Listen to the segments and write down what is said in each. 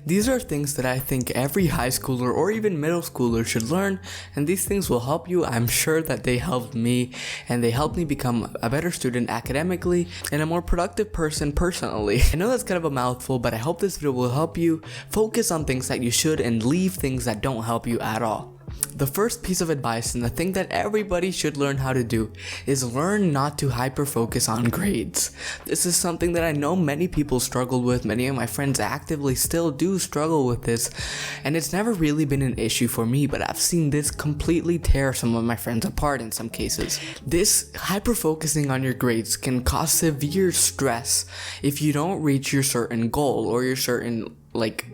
These are things that I think every high schooler or even middle schooler should learn, and these things will help you. I'm sure that they helped me, and they helped me become a better student academically and a more productive person personally. I know that's kind of a mouthful, but I hope this video will help you focus on things that you should and leave things that don't help you at all. The first piece of advice, and the thing that everybody should learn how to do, is learn not to hyper-focus on grades. This is something that I know many people struggle with. Many of my friends actively still do struggle with this, and it's never really been an issue for me, but I've seen this completely tear some of my friends apart in some cases. This hyper-focusing on your grades can cause severe stress if you don't reach your certain goal or your certain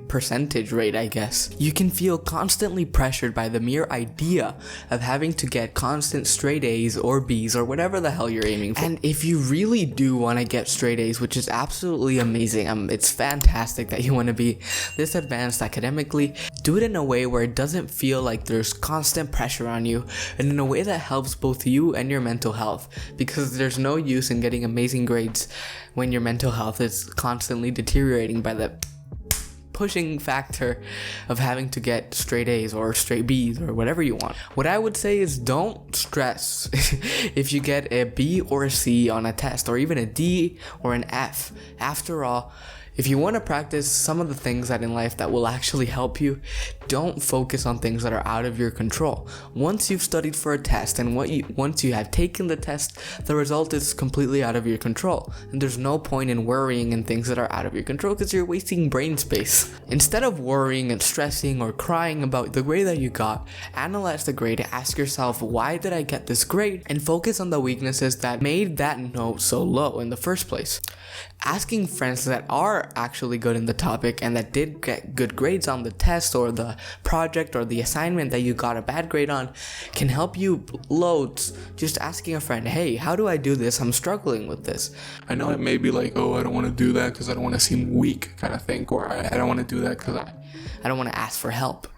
percentage rate, I guess. You can feel constantly pressured by the mere idea of having to get constant straight A's or B's or whatever the hell you're aiming for. And if you really do want to get straight A's, which is absolutely amazing, it's fantastic that you want to be this advanced academically, do it in a way where it doesn't feel like there's constant pressure on you, and in a way that helps both you and your mental health, because there's no use in getting amazing grades when your mental health is constantly deteriorating by the pushing factor of having to get straight A's or straight B's or whatever you want. What I would say is don't stress if you get a B or a C on a test, or even a D or an F. After all, if you want to practice some of the things that in life that will actually help you, don't focus on things that are out of your control. Once you've studied for a test and once you have taken the test, the result is completely out of your control. And there's no point in worrying in things that are out of your control because you're wasting brain space. Instead of worrying and stressing or crying about the grade that you got, analyze the grade, ask yourself, why did I get this grade? And focus on the weaknesses that made that note so low in the first place. Asking friends that are actually good in the topic and that did get good grades on the test or the project or the assignment that you got a bad grade on can help you loads. Just asking a friend, hey, how do I do this? I'm struggling with this. I know it may be like, oh, I don't want to do that because I don't want to seem weak kind of thing, or I don't want to do that because I don't want to ask for help.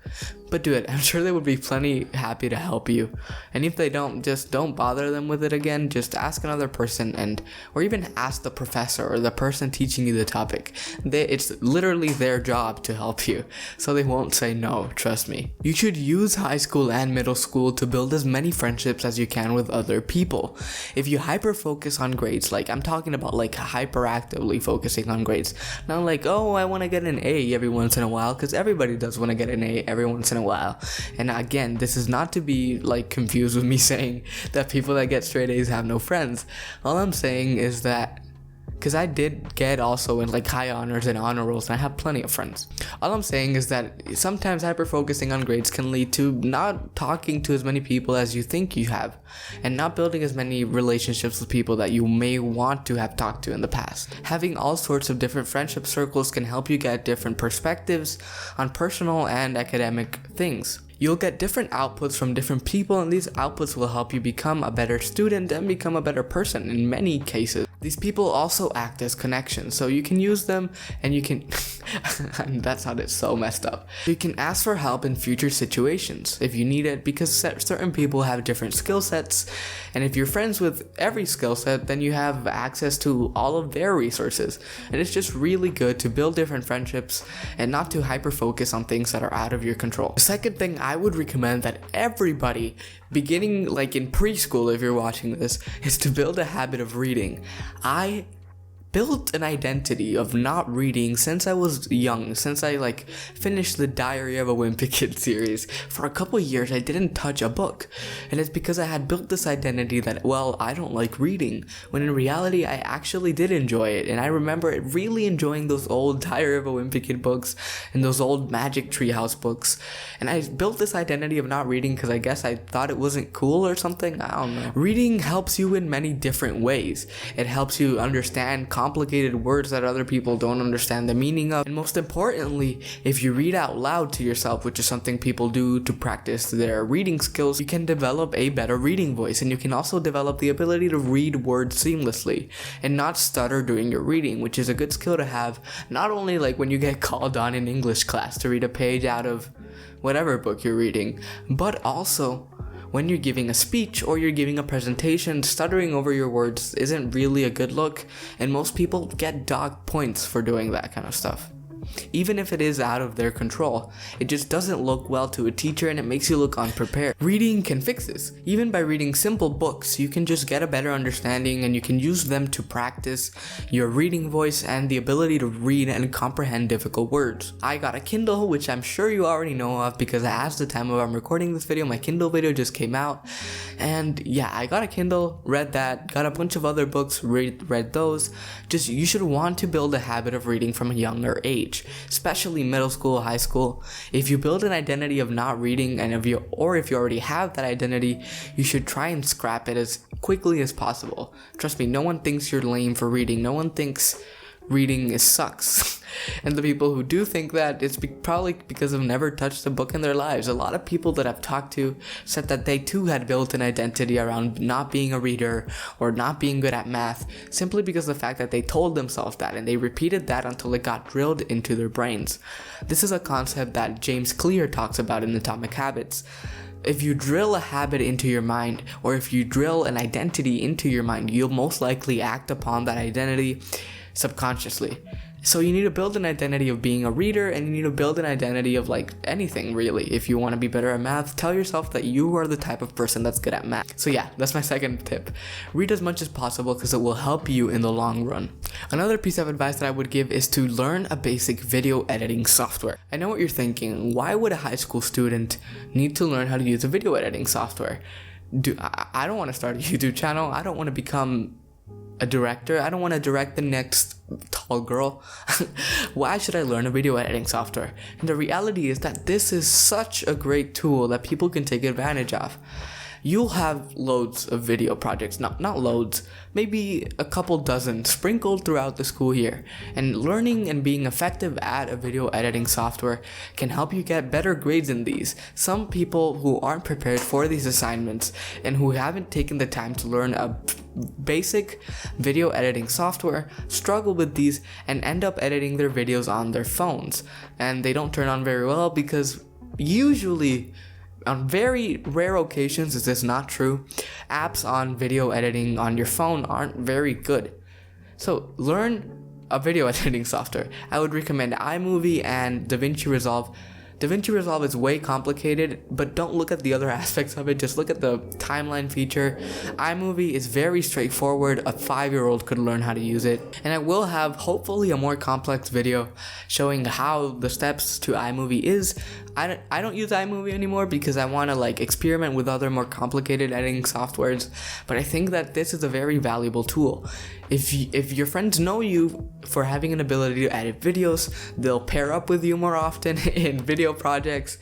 But do it. I'm sure they would be plenty happy to help you. And if they don't, just don't bother them with it again. Just ask another person, or even ask the professor or the person teaching you the topic. It's literally their job to help you, so they won't say no, trust me. You should use high school and middle school to build as many friendships as you can with other people. If you hyper focus on grades, I'm talking about hyperactively focusing on grades, not like, oh, I want to get an A every once in a while, because everybody does want to get an A every once in a while. And again, this is not to be confused with me saying that people that get straight A's have no friends. All I'm saying is that, because I did get also in high honors and honor rolls, and I have plenty of friends. All I'm saying is that sometimes hyper focusing on grades can lead to not talking to as many people as you think you have, and not building as many relationships with people that you may want to have talked to in the past. Having all sorts of different friendship circles can help you get different perspectives on personal and academic things. You'll get different outputs from different people, and these outputs will help you become a better student and become a better person in many cases. These people also act as connections, so you can use them, and you can that sounded so messed up. You can ask for help in future situations if you need it, because certain people have different skill sets, and if you're friends with every skill set, then you have access to all of their resources. And it's just really good to build different friendships and not to hyper focus on things that are out of your control. The second thing I would recommend that everybody, beginning in preschool if you're watching this, is to build a habit of reading. I built an identity of not reading since I was young, since I finished the Diary of a Wimpy Kid series. For a couple years I didn't touch a book, and it's because I had built this identity that, well, I don't like reading, when in reality I actually did enjoy it. And I remember really enjoying those old Diary of a Wimpy Kid books and those old Magic Treehouse books, and I built this identity of not reading because I guess I thought it wasn't cool or something. I don't know. Reading helps you in many different ways. It helps you understand complicated words that other people don't understand the meaning of. And most importantly, if you read out loud to yourself, which is something people do to practice their reading skills, you can develop a better reading voice, and you can also develop the ability to read words seamlessly and not stutter during your reading, which is a good skill to have, not only when you get called on in English class to read a page out of whatever book you're reading, but also when you're giving a speech or you're giving a presentation. Stuttering over your words isn't really a good look, and most people get docked points for doing that kind of stuff. even if it is out of their control. It just doesn't look well to a teacher and it makes you look unprepared. Reading can fix this. Even by reading simple books, you can just get a better understanding and you can use them to practice your reading voice and the ability to read and comprehend difficult words. I got a Kindle, which I'm sure you already know of because as the time of I'm recording this video, my Kindle video just came out. And yeah, I got a Kindle, read that, got a bunch of other books, read those. Just you should want to build a habit of reading from a younger age, especially middle school, high school. If you build an identity of not reading and if you already have that identity, you should try and scrap it as quickly as possible. Trust me, no one thinks you're lame for reading. No one thinks reading sucks. And the people who do think that, it's probably because they've never touched a book in their lives. A lot of people that I've talked to said that they too had built an identity around not being a reader or not being good at math, simply because of the fact that they told themselves that and they repeated that until it got drilled into their brains. This is a concept that James Clear talks about in Atomic Habits. If you drill a habit into your mind, or if you drill an identity into your mind, you'll most likely act upon that identity subconsciously. So you need to build an identity of being a reader, and you need to build an identity of like anything really. If you want to be better at math, tell yourself that you are the type of person that's good at math. So yeah, that's my second tip. Read as much as possible because it will help you in the long run. Another piece of advice that I would give is to learn a basic video editing software. I know what you're thinking. Why would a high school student need to learn how to use a video editing software? I don't want to start a YouTube channel. I don't want to become a director. I don't want to direct the next tall girl. Why should I learn a video editing software? And the reality is that this is such a great tool that people can take advantage of. You'll have loads of video projects, not loads, maybe a couple dozen sprinkled throughout the school year. And learning and being effective at a video editing software can help you get better grades in these. Some people who aren't prepared for these assignments and who haven't taken the time to learn a basic video editing software struggle with these and end up editing their videos on their phones. And they don't turn on very well because usually, on very rare occasions, is this not true, apps on video editing on your phone aren't very good. So learn a video editing software. I would recommend iMovie and DaVinci Resolve. DaVinci Resolve is way complicated, but don't look at the other aspects of it, just look at the timeline feature. iMovie is very straightforward, a 5-year-old could learn how to use it. And I will have hopefully a more complex video showing how the steps to iMovie is. I don't use iMovie anymore because I want to like experiment with other more complicated editing softwares, but I think that this is a very valuable tool. If your friends know you for having an ability to edit videos, they'll pair up with you more often in video projects,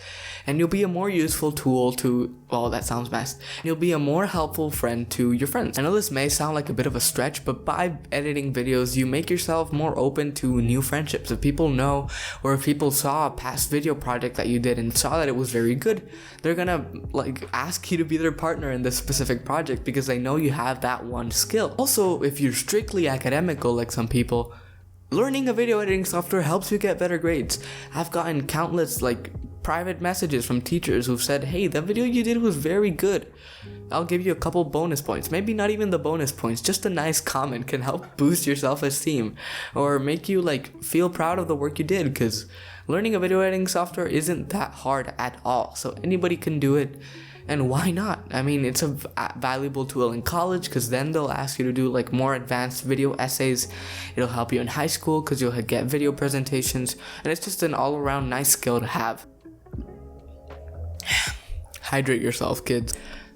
and you'll be a more useful tool to, well, that sounds messed. You'll be a more helpful friend to your friends. I know this may sound like a bit of a stretch, but by editing videos, you make yourself more open to new friendships. If people know, or if people saw a past video project that you did and saw that it was very good, they're gonna like ask you to be their partner in this specific project because they know you have that one skill. Also, if you're strictly academical like some people, learning a video editing software helps you get better grades. I've gotten countless like private messages from teachers who've said, hey, that video you did was very good. I'll give you a couple bonus points. Maybe not even the bonus points, just a nice comment can help boost your self-esteem or make you like feel proud of the work you did, because learning a video editing software isn't that hard at all. So anybody can do it. And why not? I mean, it's a valuable tool in college because then they'll ask you to do like more advanced video essays. It'll help you in high school because you'll get video presentations, and it's just an all-around nice skill to have. Hydrate yourself, kids.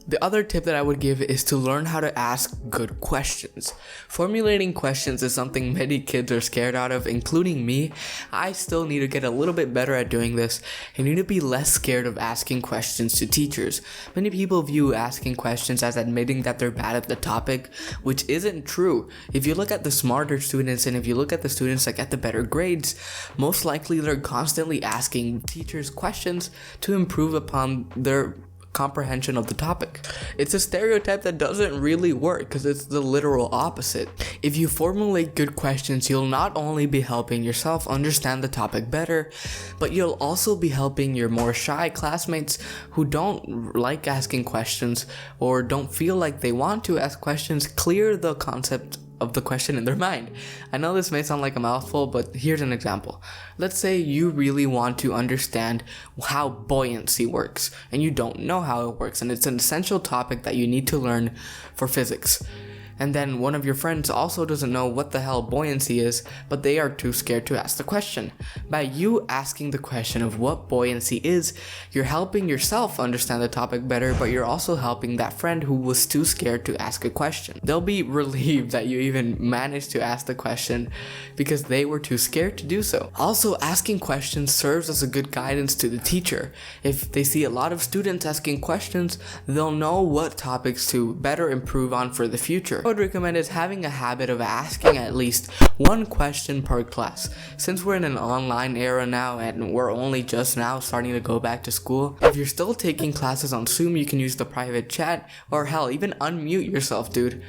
The other tip that I would give is to learn how to ask good questions. Formulating questions is something many kids are scared out of, including me. I still need to get a little bit better at doing this. I need to be less scared of asking questions to teachers. Many people view asking questions as admitting that they're bad at the topic, which isn't true. If you look at the smarter students and if you look at the students that get the better grades, most likely they're constantly asking teachers questions to improve upon their comprehension of the topic. It's a stereotype that doesn't really work because it's the literal opposite. If you formulate good questions, you'll not only be helping yourself understand the topic better, but you'll also be helping your more shy classmates who don't like asking questions or don't feel like they want to ask questions clear the concept of the question in their mind. I know this may sound like a mouthful, but here's an example. Let's say you really want to understand how buoyancy works, and you don't know how it works, and it's an essential topic that you need to learn for physics. And then one of your friends also doesn't know what the hell buoyancy is, but they are too scared to ask the question. By you asking the question of what buoyancy is, you're helping yourself understand the topic better, but you're also helping that friend who was too scared to ask a question. They'll be relieved that you even managed to ask the question because they were too scared to do so. Also, asking questions serves as a good guidance to the teacher. If they see a lot of students asking questions, they'll know what topics to better improve on for the future. What I would recommend is having a habit of asking at least one question per class. Since we're in an online era now and we're only just now starting to go back to school, if you're still taking classes on Zoom, you can use the private chat, or hell, even unmute yourself, dude.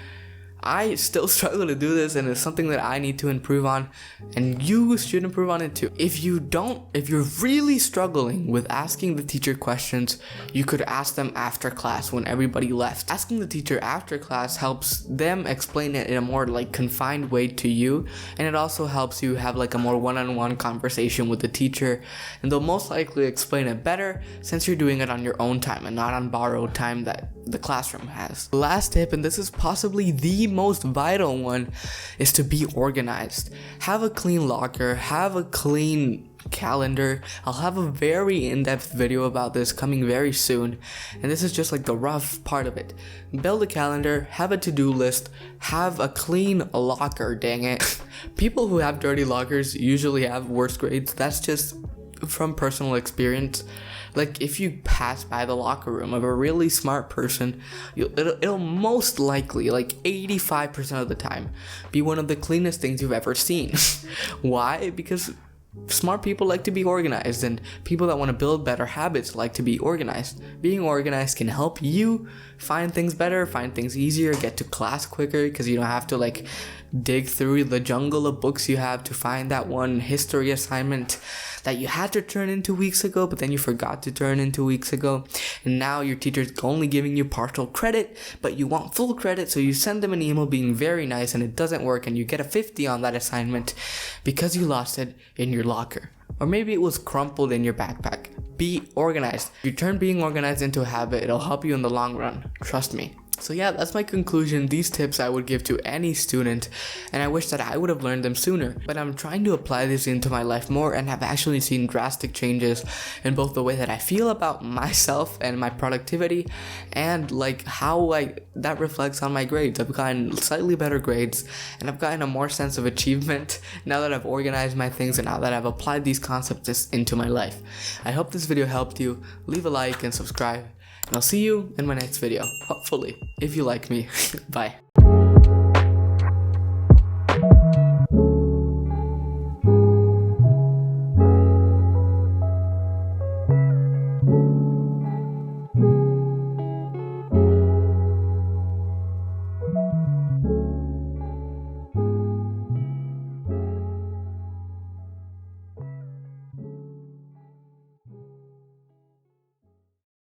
I still struggle to do this, and it's something that I need to improve on, and you should improve on it too. If you're really struggling with asking the teacher questions, you could ask them after class when everybody left. Asking the teacher after class helps them explain it in a more like confined way to you, and it also helps you have like a more one-on-one conversation with the teacher, and they'll most likely explain it better since you're doing it on your own time and not on borrowed time that the classroom has. The last tip, and this is possibly the most vital one, is to be organized. Have a clean locker, have a clean calendar. I'll have a very in-depth video about this coming very soon, and this is just like the rough part of it. Build a calendar, have a to-do list, have a clean locker, dang it. People who have dirty lockers usually have worse grades. That's just from personal experience. Like, if you pass by the locker room of a really smart person, it'll most likely, like 85% of the time, be one of the cleanest things you've ever seen. Why? Because smart people like to be organized, and people that want to build better habits like to be organized. Being organized can help you find things better, find things easier, get to class quicker, because you don't have to like dig through the jungle of books you have to find that one history assignment that you had to turn in 2 weeks ago, but then you forgot to turn in 2 weeks ago, and now your teacher's only giving you partial credit, but you want full credit, so you send them an email being very nice, and it doesn't work, and you get a 50 on that assignment because you lost it in your locker. Or maybe it was crumpled in your backpack. Be organized. If you turn being organized into a habit, it'll help you in the long run. Trust me. So yeah, that's my conclusion. These tips I would give to any student, and I wish that I would have learned them sooner. But I'm trying to apply this into my life more, and have actually seen drastic changes in both the way that I feel about myself and my productivity, and like how that reflects on my grades. I've gotten slightly better grades, and I've gotten a more sense of achievement now that I've organized my things and now that I've applied these concepts into my life. I hope this video helped you. Leave a like and subscribe. And I'll see you in my next video, hopefully, if you like me. Bye.